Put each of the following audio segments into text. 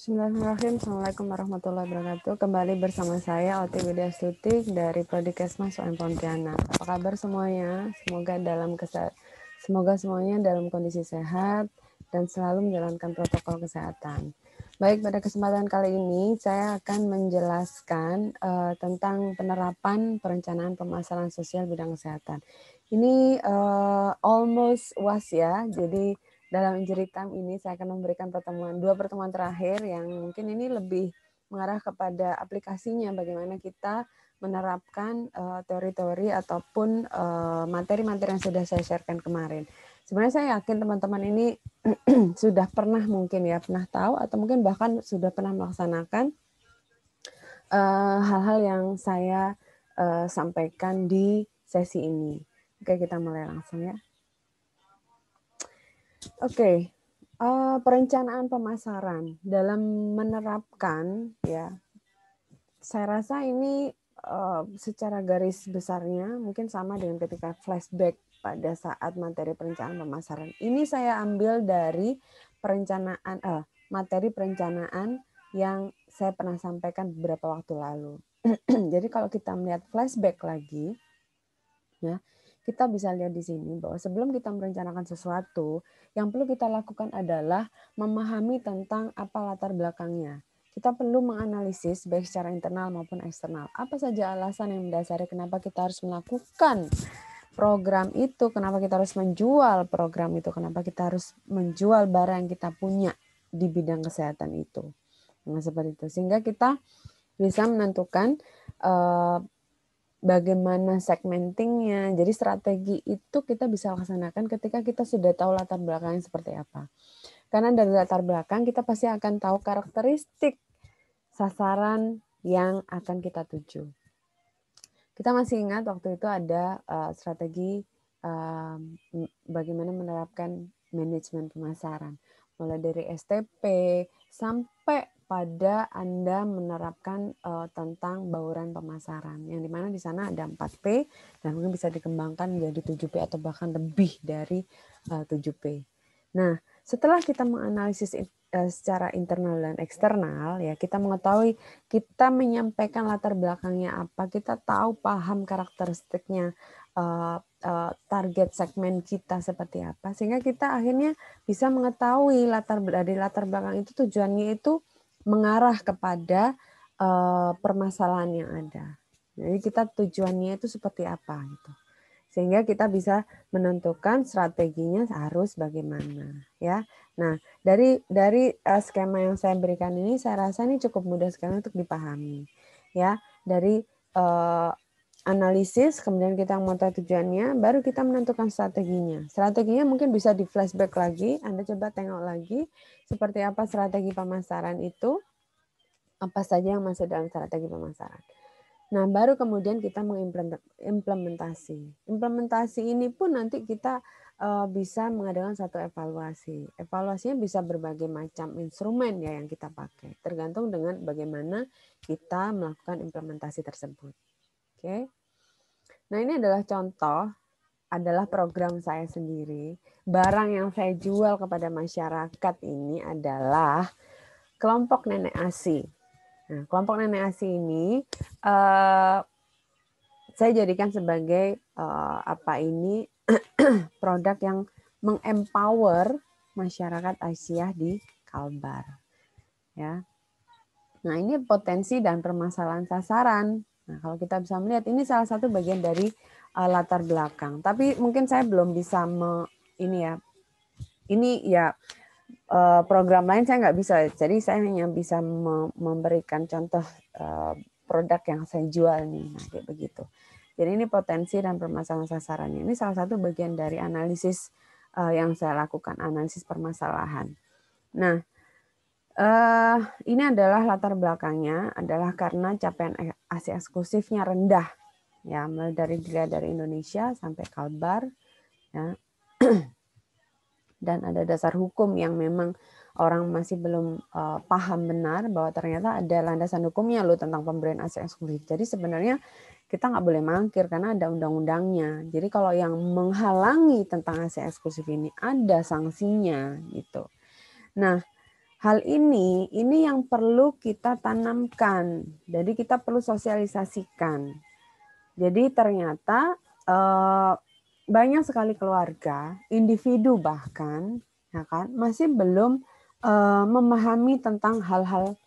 Bismillahirrahmanirrahim. Assalamualaikum warahmatullahi wabarakatuh. Kembali bersama saya Oti Widya Stutik dari Prodikesmas UM Pontianak. Apa kabar semuanya? Semoga semuanya dalam kondisi sehat dan selalu menjalankan protokol kesehatan. Baik, pada kesempatan kali ini saya akan menjelaskan tentang penerapan perencanaan pemasaran sosial bidang kesehatan. Ini almost was ya. Jadi dalam Injiri Time ini saya akan memberikan dua pertemuan terakhir yang mungkin ini lebih mengarah kepada aplikasinya, bagaimana kita menerapkan teori-teori ataupun materi-materi yang sudah saya sharekan kemarin. Sebenarnya saya yakin teman-teman ini sudah pernah pernah tahu atau mungkin bahkan sudah pernah melaksanakan hal-hal yang saya sampaikan di sesi ini. Oke, kita mulai langsung ya. Oke, perencanaan pemasaran dalam menerapkan ya, saya rasa ini secara garis besarnya mungkin sama dengan ketika flashback pada saat materi perencanaan pemasaran. Ini saya ambil dari materi perencanaan yang saya pernah sampaikan beberapa waktu lalu. Jadi kalau kita melihat flashback lagi, ya, kita bisa lihat di sini bahwa sebelum kita merencanakan sesuatu, yang perlu kita lakukan adalah memahami tentang apa latar belakangnya. Kita perlu menganalisis baik secara internal maupun eksternal. Apa saja alasan yang mendasari kenapa kita harus melakukan program itu, kenapa kita harus menjual program itu, kenapa kita harus menjual barang yang kita punya di bidang kesehatan itu. Nah, seperti itu. Sehingga kita bisa menentukan bagaimana segmentingnya. Jadi strategi itu kita bisa laksanakan ketika kita sudah tahu latar belakangnya seperti apa. Karena dari latar belakang kita pasti akan tahu karakteristik sasaran yang akan kita tuju. Kita masih ingat waktu itu ada strategi bagaimana menerapkan manajemen pemasaran. Mulai dari STP sampai pada Anda menerapkan tentang bauran pemasaran. Yang dimana di sana ada 4P dan mungkin bisa dikembangkan menjadi 7P atau bahkan lebih dari 7P. Nah, setelah kita menganalisis secara internal dan eksternal, ya kita mengetahui, kita menyampaikan latar belakangnya apa, kita tahu paham karakteristiknya, target segmen kita seperti apa, sehingga kita akhirnya bisa mengetahui dari latar belakang itu tujuannya itu mengarah kepada permasalahan yang ada. Jadi kita tujuannya itu seperti apa gitu. Sehingga kita bisa menentukan strateginya harus bagaimana ya. Nah, dari skema yang saya berikan ini saya rasa ini cukup mudah sekali untuk dipahami. Ya, dari analisis, kemudian kita mengetahui tujuannya, baru kita menentukan strateginya. Strateginya mungkin bisa di flashback lagi, Anda coba tengok lagi seperti apa strategi pemasaran itu, apa saja yang masuk dalam strategi pemasaran. Nah, baru kemudian kita mengimplementasi. Implementasi ini pun nanti kita bisa mengadakan satu evaluasi. Evaluasinya bisa berbagai macam instrumen ya yang kita pakai, tergantung dengan bagaimana kita melakukan implementasi tersebut. Oke. Nah, ini adalah contoh, adalah program saya sendiri. Barang yang saya jual kepada masyarakat ini adalah kelompok nenek ASI. Nah, kelompok nenek ASI ini saya jadikan sebagai produk yang mengempower masyarakat Aisyah di Kalbar. Ya. Nah, ini potensi dan permasalahan sasaran. Nah, kalau kita bisa melihat ini salah satu bagian dari latar belakang. Tapi mungkin saya belum bisa program lain saya nggak bisa. Jadi saya hanya bisa memberikan contoh produk yang saya jual nih, nah, kayak begitu. Jadi ini potensi dan permasalahan sasarannya. Ini salah satu bagian dari analisis yang saya lakukan, analisis permasalahan. Nah, ini adalah latar belakangnya adalah karena capaian ASI eksklusifnya rendah, ya, mulai dari Indonesia sampai Kalbar, ya. Dan ada dasar hukum yang memang orang masih belum paham benar bahwa ternyata ada landasan hukumnya loh tentang pemberian ASI eksklusif. Jadi sebenarnya kita nggak boleh mangkir karena ada undang-undangnya. Jadi kalau yang menghalangi tentang ASI eksklusif ini ada sanksinya gitu. Nah, Hal ini yang perlu kita tanamkan. Jadi kita perlu sosialisasikan. Jadi ternyata banyak sekali keluarga, individu bahkan, ya kan, masih belum memahami tentang hal-hal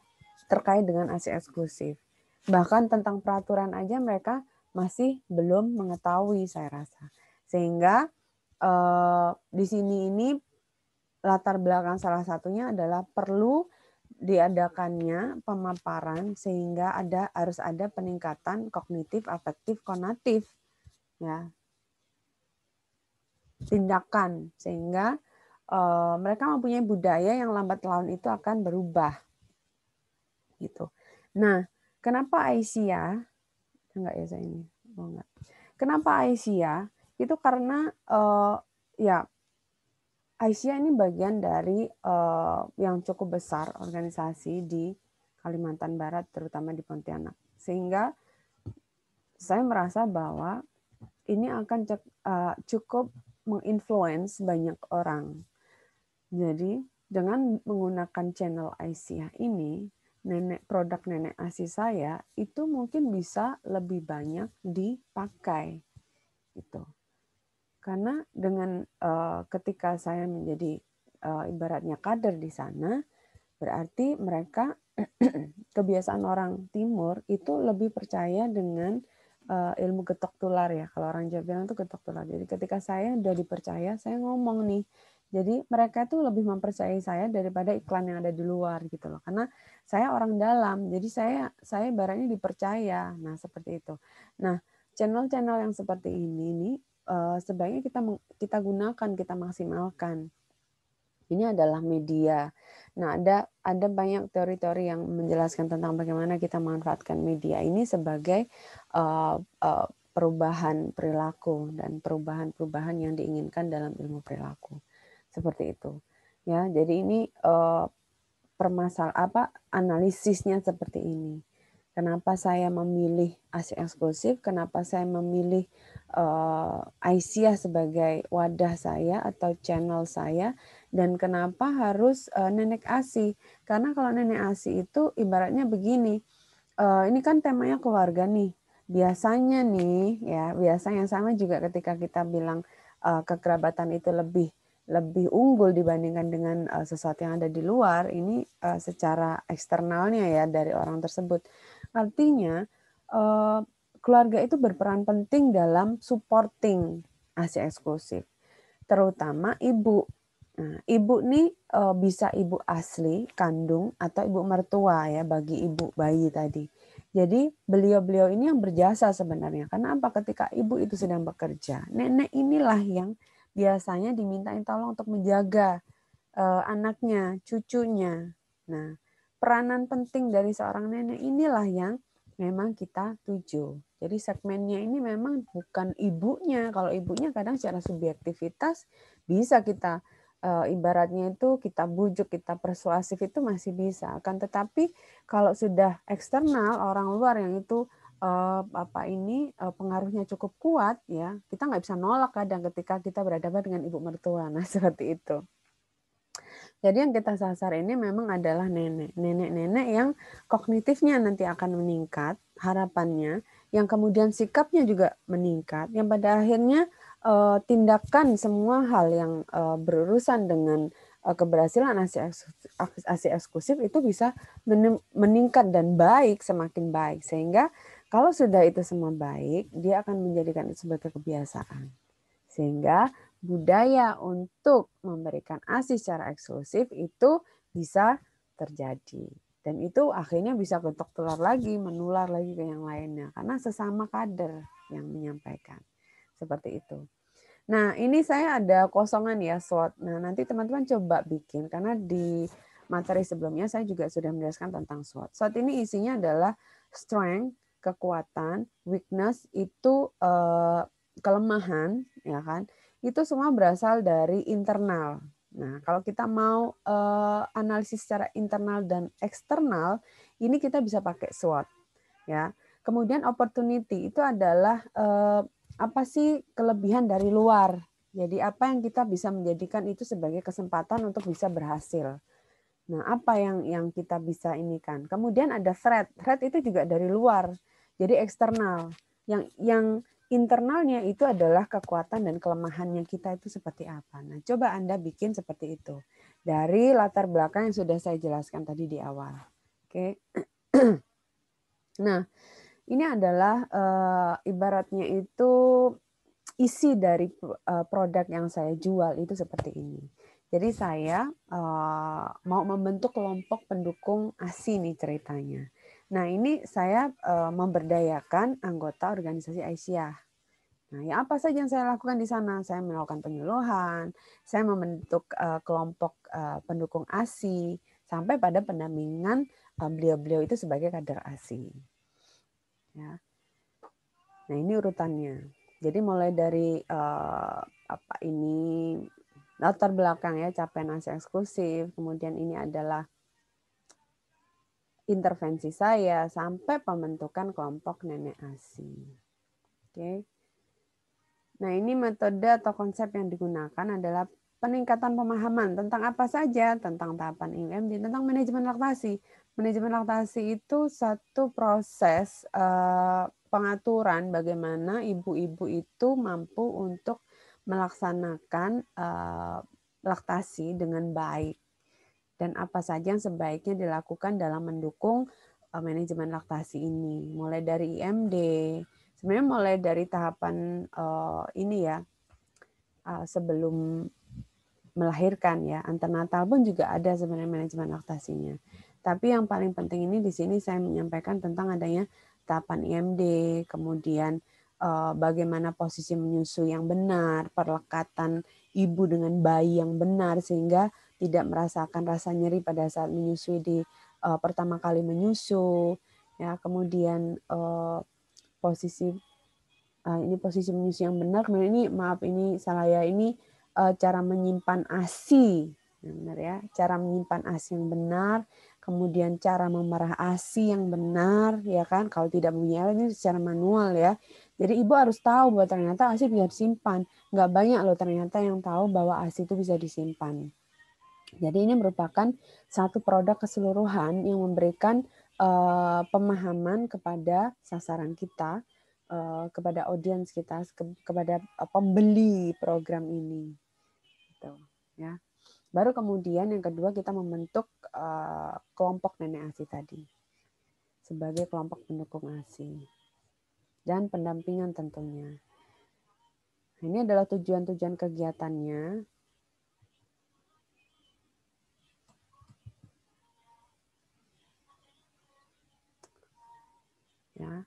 terkait dengan ASI eksklusif. Bahkan tentang peraturan aja mereka masih belum mengetahui, saya rasa. Sehingga di sini ini latar belakang salah satunya adalah perlu diadakannya pemaparan sehingga harus ada peningkatan kognitif, afektif, konatif, ya, tindakan sehingga mereka mempunyai budaya yang lambat laun itu akan berubah, gitu. Nah, kenapa Aisyah enggak ya saya ini? Oh, enggak. Kenapa Aisyah? Itu karena ya Aisyah ini bagian dari yang cukup besar organisasi di Kalimantan Barat, terutama di Pontianak. Sehingga saya merasa bahwa ini akan cukup menginfluence banyak orang. Jadi dengan menggunakan channel Aisyah ini, produk nenek ASI saya itu mungkin bisa lebih banyak dipakai. Gitu. Karena dengan ketika saya menjadi ibaratnya kader di sana, berarti mereka kebiasaan orang Timur itu lebih percaya dengan ilmu getok tular ya. Kalau orang Jawa bilang itu getok tular. Jadi ketika saya udah dipercaya, saya ngomong nih. Jadi mereka tuh lebih mempercayai saya daripada iklan yang ada di luar gitu loh. Karena saya orang dalam, jadi saya ibaratnya dipercaya. Nah seperti itu. Nah channel-channel yang seperti ini nih sebaiknya kita gunakan, kita maksimalkan. Ini adalah media. Nah, ada banyak teori-teori yang menjelaskan tentang bagaimana kita memanfaatkan media ini sebagai perubahan perilaku dan perubahan-perubahan yang diinginkan dalam ilmu perilaku. Seperti itu. Ya, jadi ini analisisnya seperti ini. Kenapa saya memilih ASI eksklusif? Kenapa saya memilih Aisyah sebagai wadah saya atau channel saya? Dan kenapa harus nenek ASI? Karena kalau nenek ASI itu ibaratnya begini, ini kan temanya keluarga nih. Biasanya nih, ya biasa yang sama juga ketika kita bilang kekerabatan itu lebih unggul dibandingkan dengan sesuatu yang ada di luar, ini secara eksternalnya ya dari orang tersebut. Artinya keluarga itu berperan penting dalam supporting ASI eksklusif, terutama ibu. Nah, ibu nih bisa ibu asli kandung atau ibu mertua ya bagi ibu bayi tadi. Jadi beliau-beliau ini yang berjasa sebenarnya. Karena apa? Ketika ibu itu sedang bekerja, nenek inilah yang biasanya dimintain tolong untuk menjaga anaknya, cucunya. Nah, peranan penting dari seorang nenek inilah yang memang kita tuju. Jadi segmennya ini memang bukan ibunya. Kalau ibunya kadang secara subjektivitas bisa kita ibaratnya itu kita bujuk, kita persuasif itu masih bisa. Akan tetapi kalau sudah eksternal orang luar yang itu pengaruhnya cukup kuat ya, kita nggak bisa nolak kadang ketika kita berhadapan dengan ibu mertua. Nah seperti itu. Jadi yang kita sasar ini memang adalah nenek-nenek yang kognitifnya nanti akan meningkat, harapannya, yang kemudian sikapnya juga meningkat, yang pada akhirnya tindakan semua hal yang berurusan dengan keberhasilan ASI eksklusif itu bisa meningkat dan baik, semakin baik. Sehingga kalau sudah itu semua baik, dia akan menjadikan itu sebagai kebiasaan. Sehingga budaya untuk memberikan ASI secara eksklusif itu bisa terjadi. Dan itu akhirnya bisa getok tular lagi, menular lagi ke yang lainnya. Karena sesama kader yang menyampaikan. Seperti itu. Nah ini saya ada kosongan ya SWOT. Nah nanti teman-teman coba bikin. Karena di materi sebelumnya saya juga sudah menjelaskan tentang SWOT. SWOT ini isinya adalah strength, kekuatan, weakness itu kelemahan, ya kan? Itu semua berasal dari internal. Nah, kalau kita mau analisis secara internal dan eksternal, ini kita bisa pakai SWOT, ya. Kemudian opportunity itu adalah apa sih kelebihan dari luar. Jadi apa yang kita bisa menjadikan itu sebagai kesempatan untuk bisa berhasil. Nah, apa yang kita bisa ini kan? Kemudian ada threat. Threat itu juga dari luar, jadi eksternal. Yang internalnya itu adalah kekuatan dan kelemahannya kita itu seperti apa. Nah, coba Anda bikin seperti itu dari latar belakang yang sudah saya jelaskan tadi di awal. Oke. Nah, ini adalah ibaratnya itu isi dari produk yang saya jual itu seperti ini. Jadi saya mau membentuk kelompok pendukung ASI nih ceritanya. Nah ini saya memberdayakan anggota organisasi Aisyah. Nah ya apa saja yang saya lakukan di sana? Saya melakukan penyuluhan, saya membentuk kelompok pendukung ASI, sampai pada pendampingan beliau-beliau itu sebagai kader ASI. Ya. Nah ini urutannya. Jadi mulai dari apa ini latar belakang ya capaian ASI eksklusif, kemudian ini adalah intervensi saya sampai pembentukan kelompok nenek ASI. Oke. Nah ini metode atau konsep yang digunakan adalah peningkatan pemahaman tentang apa saja, tentang tahapan IUMD, tentang manajemen laktasi. Manajemen laktasi itu satu proses pengaturan bagaimana ibu-ibu itu mampu untuk melaksanakan laktasi dengan baik dan apa saja yang sebaiknya dilakukan dalam mendukung manajemen laktasi ini, mulai dari IMD, sebenarnya mulai dari tahapan ini ya sebelum melahirkan ya, antenatal pun juga ada sebenarnya manajemen laktasinya. Tapi yang paling penting ini di sini saya menyampaikan tentang adanya tahapan IMD, kemudian bagaimana posisi menyusui yang benar, perlekatan ibu dengan bayi yang benar sehingga tidak merasakan rasa nyeri pada saat menyusui di pertama kali menyusu, ya kemudian posisi ini posisi menyusui yang benar, kemudian ini maaf ini salah ya ini cara menyimpan ASI, benar ya, cara menyimpan ASI yang benar, kemudian cara memerah ASI yang benar, ya kan? Kalau tidak punya ini secara manual ya. Jadi ibu harus tahu bahwa ternyata ASI bisa disimpan. Nggak banyak loh ternyata yang tahu bahwa ASI itu bisa disimpan. Jadi ini merupakan satu produk keseluruhan yang memberikan pemahaman kepada sasaran kita, kepada audiens kita, kepada pembeli program ini. Gitu, ya. Baru kemudian yang kedua kita membentuk kelompok nenek ASI tadi sebagai kelompok pendukung ASI dan pendampingan tentunya. Ini adalah tujuan-tujuan kegiatannya. Ya.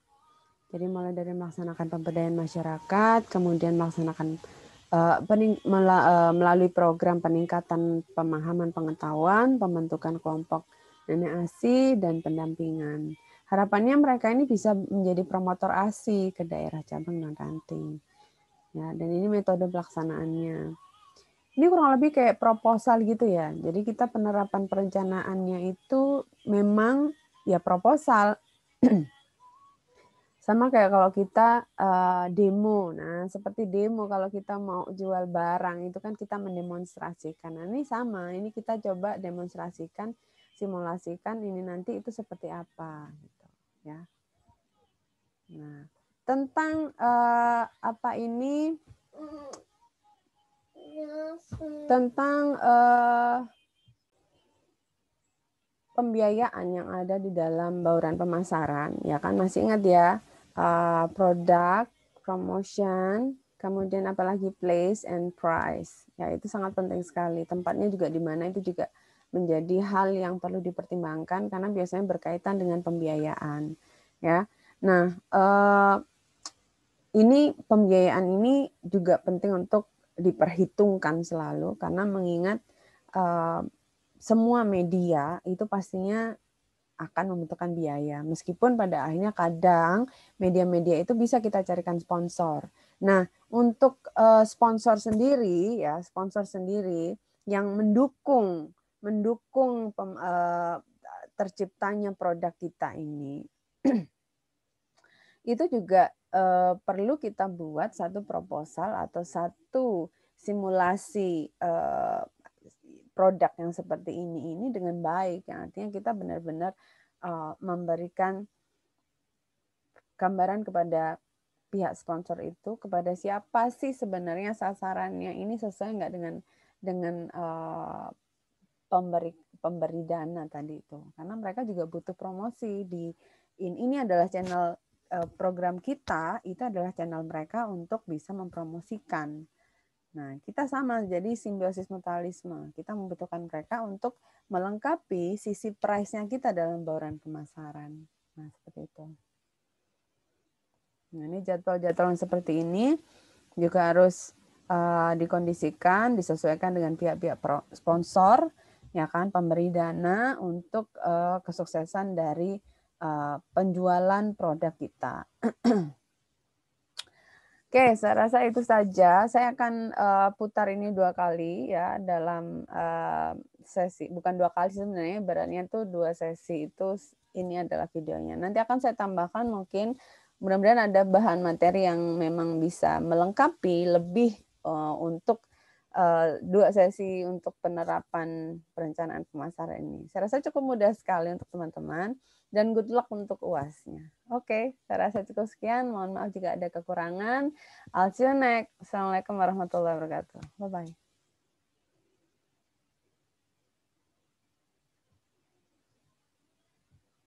Jadi mulai dari melaksanakan pemberdayaan masyarakat, kemudian melaksanakan melalui program peningkatan pemahaman pengetahuan, pembentukan kelompok nenek ASI, dan pendampingan. Harapannya mereka ini bisa menjadi promotor ASI ke daerah cabang dan ranting. Ya, dan ini metode pelaksanaannya. Ini kurang lebih kayak proposal gitu ya. Jadi kita penerapan perencanaannya itu memang ya proposal. Sama kayak kalau kita demo. Nah, seperti demo kalau kita mau jual barang itu kan kita mendemonstrasikan. Nah, ini sama. Ini kita coba demonstrasikan, simulasikan ini nanti itu seperti apa gitu, ya. Nah, tentang apa ini tentang pembiayaan yang ada di dalam bauran pemasaran, ya kan masih ingat ya, produk, promotion, kemudian apalagi place and price, ya itu sangat penting sekali. Tempatnya juga di mana itu juga menjadi hal yang perlu dipertimbangkan karena biasanya berkaitan dengan pembiayaan, ya. Nah, ini pembiayaan ini juga penting untuk diperhitungkan selalu karena mengingat semua media itu pastinya akan membutuhkan biaya. Meskipun pada akhirnya kadang media-media itu bisa kita carikan sponsor. Nah, untuk sponsor sendiri ya, sponsor sendiri yang mendukung terciptanya produk kita ini itu juga perlu kita buat satu proposal atau satu simulasi produk yang seperti ini dengan baik, yang artinya kita benar-benar memberikan gambaran kepada pihak sponsor itu, kepada siapa sih sebenarnya sasarannya, ini sesuai nggak dengan pemberi dana tadi itu, karena mereka juga butuh promosi di ini adalah channel program kita, itu adalah channel mereka untuk bisa mempromosikan. Nah, kita sama, jadi simbiosis mutualisme. Kita membutuhkan mereka untuk melengkapi sisi price-nya kita dalam bauran pemasaran. Nah, seperti itu. Nah, ini jadwal-jadwal seperti ini juga harus dikondisikan, disesuaikan dengan pihak-pihak sponsor, ya kan, pemberi dana untuk kesuksesan dari penjualan produk kita. Oke, saya rasa itu saja. Saya akan putar ini 2 kali ya dalam sesi, bukan 2 kali sebenarnya, ibaratnya itu 2 sesi itu ini adalah videonya. Nanti akan saya tambahkan mungkin, mudah-mudahan ada bahan materi yang memang bisa melengkapi lebih untuk 2 sesi untuk penerapan perencanaan pemasaran ini. Saya rasa cukup mudah sekali untuk teman-teman. Dan good luck untuk UAS-nya. Oke, saya rasa cukup sekian. Mohon maaf jika ada kekurangan. I'll see you next. Assalamualaikum warahmatullahi wabarakatuh. Bye-bye.